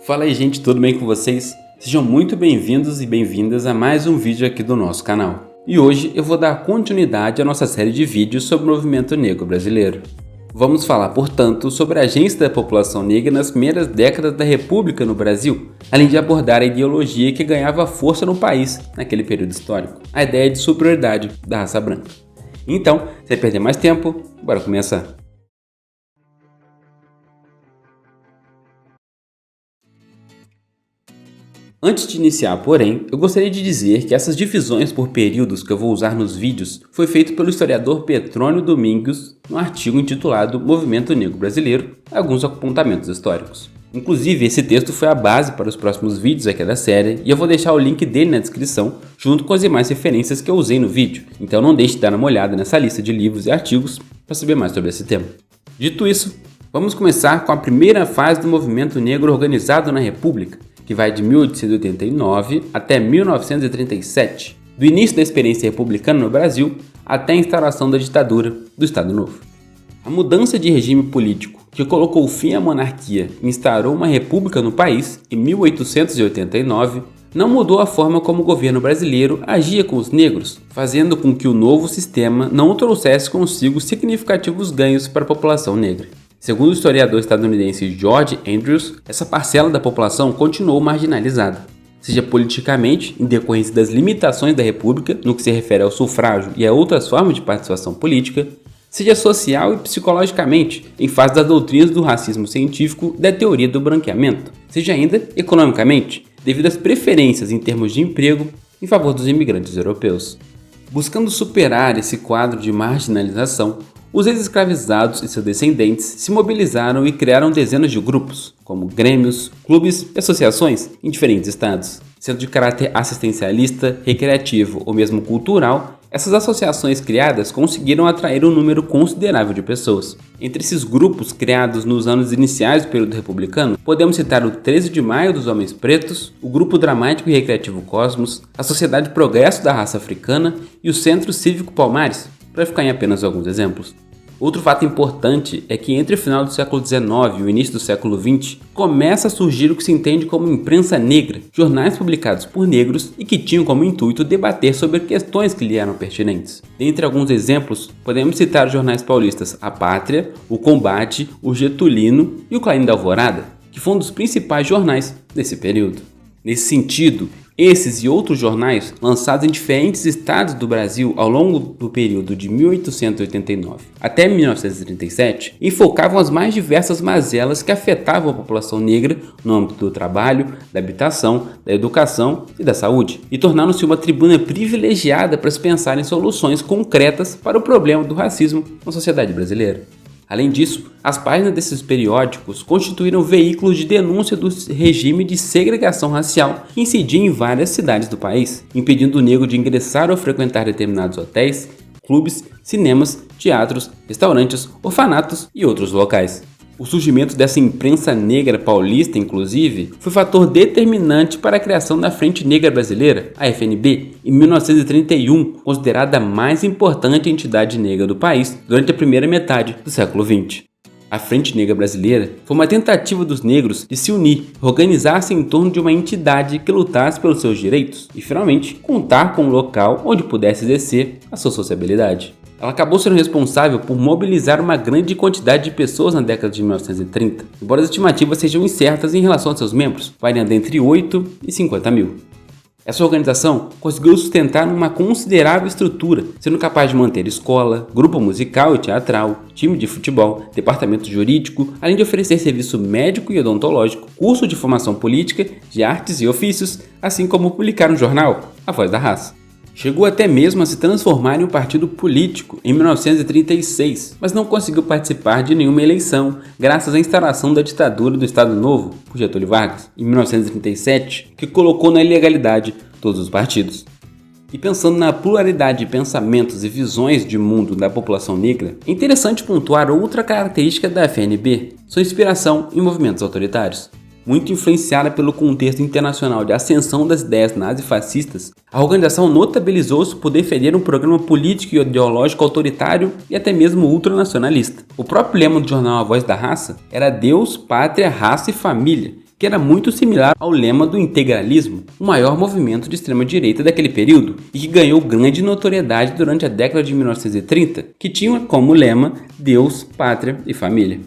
Fala aí, gente, tudo bem com vocês? Sejam muito bem-vindos e bem-vindas a mais um vídeo aqui do nosso canal. E hoje eu vou dar continuidade à nossa série de vídeos sobre o movimento negro brasileiro. Vamos falar, portanto, sobre a agência da população negra nas primeiras décadas da República no Brasil, além de abordar a ideologia que ganhava força no país naquele período histórico, a ideia de superioridade da raça branca. Então, sem perder mais tempo, bora começar! Antes de iniciar, porém, eu gostaria de dizer que essas divisões por períodos que eu vou usar nos vídeos foi feito pelo historiador Petrônio Domingos no artigo intitulado Movimento Negro Brasileiro, alguns apontamentos históricos. Inclusive, esse texto foi a base para os próximos vídeos aqui da série e eu vou deixar o link dele na descrição, junto com as demais referências que eu usei no vídeo, então não deixe de dar uma olhada nessa lista de livros e artigos para saber mais sobre esse tema. Dito isso, vamos começar com a primeira fase do movimento negro organizado na República, que vai de 1889 até 1937, do início da experiência republicana no Brasil até a instauração da ditadura do Estado Novo. A mudança de regime político que colocou fim à monarquia e instaurou uma república no país em 1889 não mudou a forma como o governo brasileiro agia com os negros, fazendo com que o novo sistema não trouxesse consigo significativos ganhos para a população negra. Segundo o historiador estadunidense George Andrews, essa parcela da população continuou marginalizada, seja politicamente, em decorrência das limitações da República, no que se refere ao sufrágio e a outras formas de participação política, seja social e psicologicamente, em face das doutrinas do racismo científico e da teoria do branqueamento, seja ainda economicamente, devido às preferências em termos de emprego em favor dos imigrantes europeus. Buscando superar esse quadro de marginalização, os ex-escravizados e seus descendentes se mobilizaram e criaram dezenas de grupos, como grêmios, clubes e associações em diferentes estados. Sendo de caráter assistencialista, recreativo ou mesmo cultural, essas associações criadas conseguiram atrair um número considerável de pessoas. Entre esses grupos criados nos anos iniciais do período republicano, podemos citar o 13 de Maio dos Homens Pretos, o Grupo Dramático e Recreativo Cosmos, a Sociedade Progresso da Raça Africana e o Centro Cívico Palmares, para ficar em apenas alguns exemplos. Outro fato importante é que entre o final do século XIX e o início do século XX, começa a surgir o que se entende como imprensa negra, jornais publicados por negros e que tinham como intuito debater sobre questões que lhe eram pertinentes. Dentre alguns exemplos, podemos citar os jornais paulistas A Pátria, O Combate, O Getulino e o Clarim da Alvorada, que foram um dos principais jornais desse período. Nesse sentido, esses e outros jornais, lançados em diferentes estados do Brasil ao longo do período de 1889 até 1937, enfocavam as mais diversas mazelas que afetavam a população negra no âmbito do trabalho, da habitação, da educação e da saúde, e tornaram-se uma tribuna privilegiada para se pensar em soluções concretas para o problema do racismo na sociedade brasileira. Além disso, as páginas desses periódicos constituíram veículos de denúncia do regime de segregação racial que incidia em várias cidades do país, impedindo o negro de ingressar ou frequentar determinados hotéis, clubes, cinemas, teatros, restaurantes, orfanatos e outros locais. O surgimento dessa imprensa negra paulista, inclusive, foi fator determinante para a criação da Frente Negra Brasileira, a FNB, em 1931, considerada a mais importante entidade negra do país durante a primeira metade do século XX. A Frente Negra Brasileira foi uma tentativa dos negros de se unir, organizar-se em torno de uma entidade que lutasse pelos seus direitos e, finalmente, contar com um local onde pudesse exercer a sua sociabilidade. Ela acabou sendo responsável por mobilizar uma grande quantidade de pessoas na década de 1930, embora as estimativas sejam incertas em relação a seus membros, variando entre 8 e 50 mil. Essa organização conseguiu sustentar uma considerável estrutura, sendo capaz de manter escola, grupo musical e teatral, time de futebol, departamento jurídico, além de oferecer serviço médico e odontológico, curso de formação política, de artes e ofícios, assim como publicar um jornal, A Voz da Raça. Chegou até mesmo a se transformar em um partido político em 1936, mas não conseguiu participar de nenhuma eleição, graças à instauração da ditadura do Estado Novo, por Getúlio Vargas, em 1937, que colocou na ilegalidade todos os partidos. E pensando na pluralidade de pensamentos e visões de mundo da população negra, é interessante pontuar outra característica da FNB, sua inspiração em movimentos autoritários. Muito influenciada pelo contexto internacional de ascensão das ideias nazifascistas, a organização notabilizou-se por defender um programa político e ideológico autoritário e até mesmo ultranacionalista. O próprio lema do jornal A Voz da Raça era Deus, Pátria, Raça e Família, que era muito similar ao lema do integralismo, o maior movimento de extrema-direita daquele período e que ganhou grande notoriedade durante a década de 1930, que tinha como lema Deus, Pátria e Família.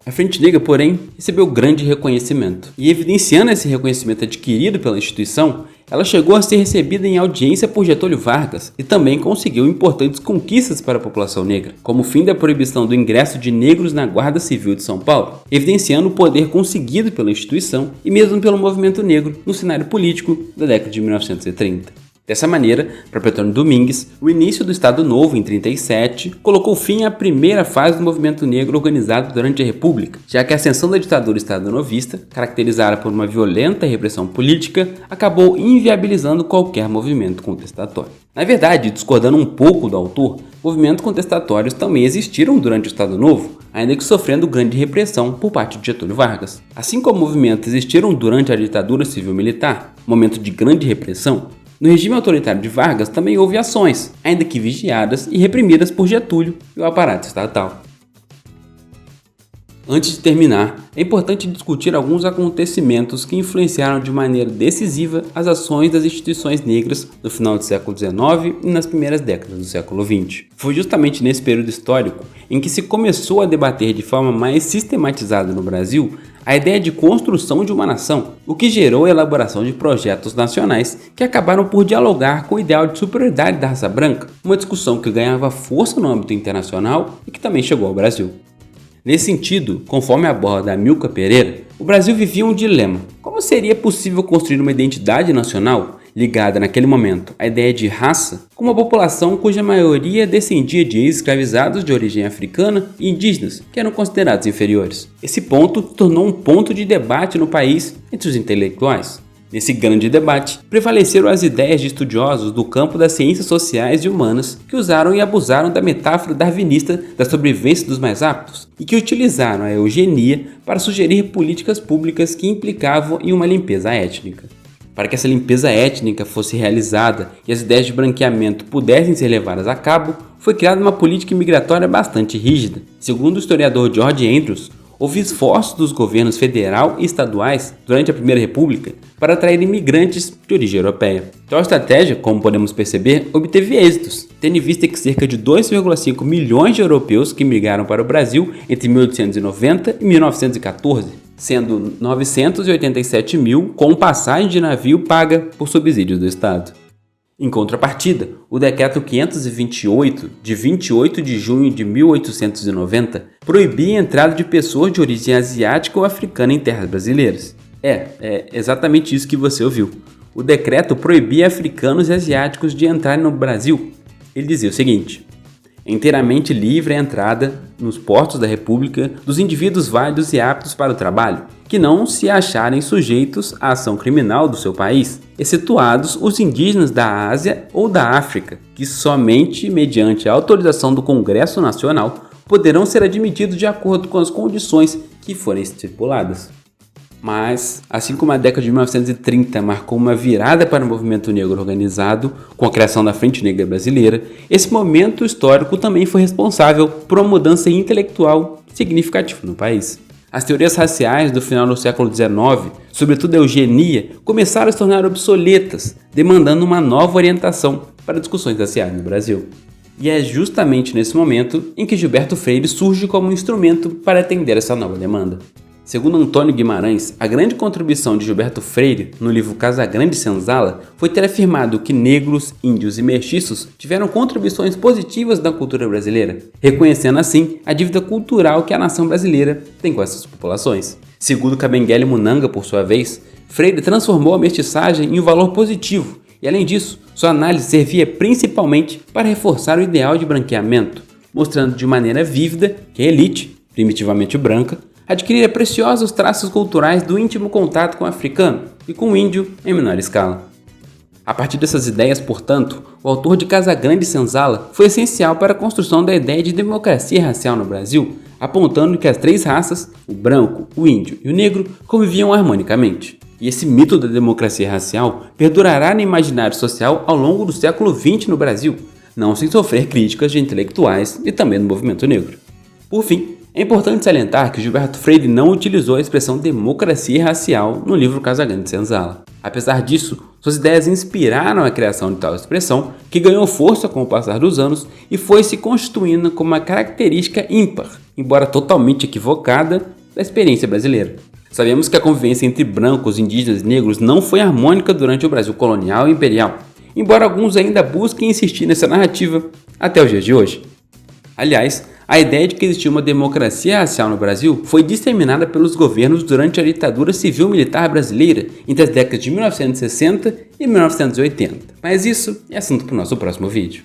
A Frente Negra, porém, recebeu grande reconhecimento, e evidenciando esse reconhecimento adquirido pela instituição, ela chegou a ser recebida em audiência por Getúlio Vargas e também conseguiu importantes conquistas para a população negra, como o fim da proibição do ingresso de negros na Guarda Civil de São Paulo, evidenciando o poder conseguido pela instituição e mesmo pelo movimento negro no cenário político da década de 1930. Dessa maneira, para Petrônio Domingues, o início do Estado Novo, em 1937, colocou fim à primeira fase do movimento negro organizado durante a República, já que a ascensão da ditadura estado-novista, caracterizada por uma violenta repressão política, acabou inviabilizando qualquer movimento contestatório. Na verdade, discordando um pouco do autor, movimentos contestatórios também existiram durante o Estado Novo, ainda que sofrendo grande repressão por parte de Getúlio Vargas. Assim como movimentos existiram durante a ditadura civil-militar, momento de grande repressão, no regime autoritário de Vargas também houve ações, ainda que vigiadas e reprimidas por Getúlio e o aparato estatal. Antes de terminar, é importante discutir alguns acontecimentos que influenciaram de maneira decisiva as ações das instituições negras no final do século XIX e nas primeiras décadas do século XX. Foi justamente nesse período histórico em que se começou a debater de forma mais sistematizada no Brasil a ideia de construção de uma nação, o que gerou a elaboração de projetos nacionais que acabaram por dialogar com o ideal de superioridade da raça branca, uma discussão que ganhava força no âmbito internacional e que também chegou ao Brasil. Nesse sentido, conforme aborda Amilcar Pereira, o Brasil vivia um dilema. Como seria possível construir uma identidade nacional ligada naquele momento à ideia de raça, com uma população cuja maioria descendia de ex-escravizados de origem africana e indígenas, que eram considerados inferiores? Esse ponto tornou um ponto de debate no país entre os intelectuais. Nesse grande debate, prevaleceram as ideias de estudiosos do campo das ciências sociais e humanas que usaram e abusaram da metáfora darwinista da sobrevivência dos mais aptos e que utilizaram a eugenia para sugerir políticas públicas que implicavam em uma limpeza étnica. Para que essa limpeza étnica fosse realizada e as ideias de branqueamento pudessem ser levadas a cabo, foi criada uma política imigratória bastante rígida. Segundo o historiador George Andrews, houve esforços dos governos federal e estaduais durante a Primeira República para atrair imigrantes de origem europeia. Tal estratégia, como podemos perceber, obteve êxitos, tendo em vista que cerca de 2,5 milhões de europeus que migraram para o Brasil entre 1890 e 1914, sendo 987 mil com passagem de navio paga por subsídios do Estado. Em contrapartida, o Decreto 528, de 28 de junho de 1890, proibia a entrada de pessoas de origem asiática ou africana em terras brasileiras. É exatamente isso que você ouviu. O decreto proibia africanos e asiáticos de entrarem no Brasil. Ele dizia o seguinte: é inteiramente livre a entrada nos portos da República dos indivíduos válidos e aptos para o trabalho, que não se acharem sujeitos à ação criminal do seu país, excetuados os indígenas da Ásia ou da África, que somente mediante a autorização do Congresso Nacional poderão ser admitidos de acordo com as condições que forem estipuladas. Mas, assim como a década de 1930 marcou uma virada para o movimento negro organizado, com a criação da Frente Negra Brasileira, esse momento histórico também foi responsável por uma mudança intelectual significativa no país. As teorias raciais do final do século XIX, sobretudo a eugenia, começaram a se tornar obsoletas, demandando uma nova orientação para discussões raciais no Brasil. E é justamente nesse momento em que Gilberto Freire surge como um instrumento para atender essa nova demanda. Segundo Antônio Guimarães, a grande contribuição de Gilberto Freire no livro Casagrande Senzala foi ter afirmado que negros, índios e mestiços tiveram contribuições positivas da cultura brasileira, reconhecendo assim a dívida cultural que a nação brasileira tem com essas populações. Segundo Kabengele Munanga, por sua vez, Freire transformou a mestiçagem em um valor positivo e, além disso, sua análise servia principalmente para reforçar o ideal de branqueamento, mostrando de maneira vívida que a elite, primitivamente branca, adquirira preciosos traços culturais do íntimo contato com o africano e com o índio em menor escala. A partir dessas ideias, portanto, o autor de Casagrande Senzala foi essencial para a construção da ideia de democracia racial no Brasil, apontando que as três raças, o branco, o índio e o negro, conviviam harmonicamente. E esse mito da democracia racial perdurará no imaginário social ao longo do século XX no Brasil, não sem sofrer críticas de intelectuais e também do movimento negro. Por fim, É importante salientar que Gilberto Freire não utilizou a expressão democracia racial no livro Casagrande Senzala. Apesar disso, suas ideias inspiraram a criação de tal expressão, que ganhou força com o passar dos anos e foi se constituindo como uma característica ímpar, embora totalmente equivocada, da experiência brasileira. Sabemos que a convivência entre brancos, indígenas e negros não foi harmônica durante o Brasil colonial e imperial, embora alguns ainda busquem insistir nessa narrativa até os dias de hoje. Aliás, a ideia de que existia uma democracia racial no Brasil foi disseminada pelos governos durante a ditadura civil-militar brasileira entre as décadas de 1960 e 1980. Mas isso é assunto para o nosso próximo vídeo.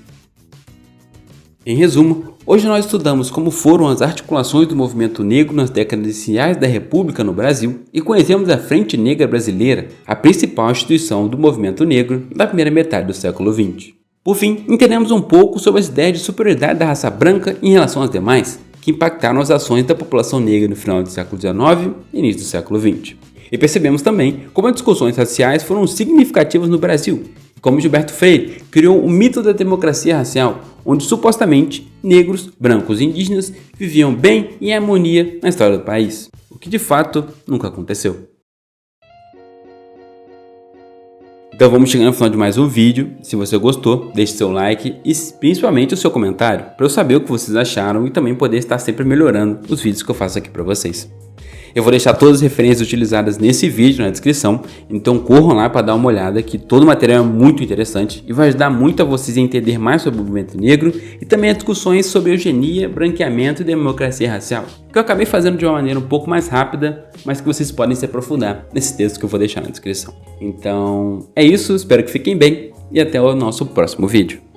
Em resumo, hoje nós estudamos como foram as articulações do movimento negro nas décadas iniciais da República no Brasil e conhecemos a Frente Negra Brasileira, a principal instituição do movimento negro da primeira metade do século XX. Por fim, entendemos um pouco sobre as ideias de superioridade da raça branca em relação às demais, que impactaram as ações da população negra no final do século XIX e início do século XX. E percebemos também como as discussões raciais foram significativas no Brasil, e como Gilberto Freire criou o mito da democracia racial, onde supostamente negros, brancos e indígenas viviam bem e em harmonia na história do país, o que de fato nunca aconteceu. Então vamos chegando ao final de mais um vídeo. Se você gostou, deixe seu like e principalmente o seu comentário para eu saber o que vocês acharam e também poder estar sempre melhorando os vídeos que eu faço aqui para vocês. Eu vou deixar todas as referências utilizadas nesse vídeo na descrição, então corram lá para dar uma olhada que todo o material é muito interessante e vai ajudar muito a vocês a entender mais sobre o movimento negro e também as discussões sobre eugenia, branqueamento e democracia racial, que eu acabei fazendo de uma maneira um pouco mais rápida, mas que vocês podem se aprofundar nesse texto que eu vou deixar na descrição. Então é isso, espero que fiquem bem e até o nosso próximo vídeo.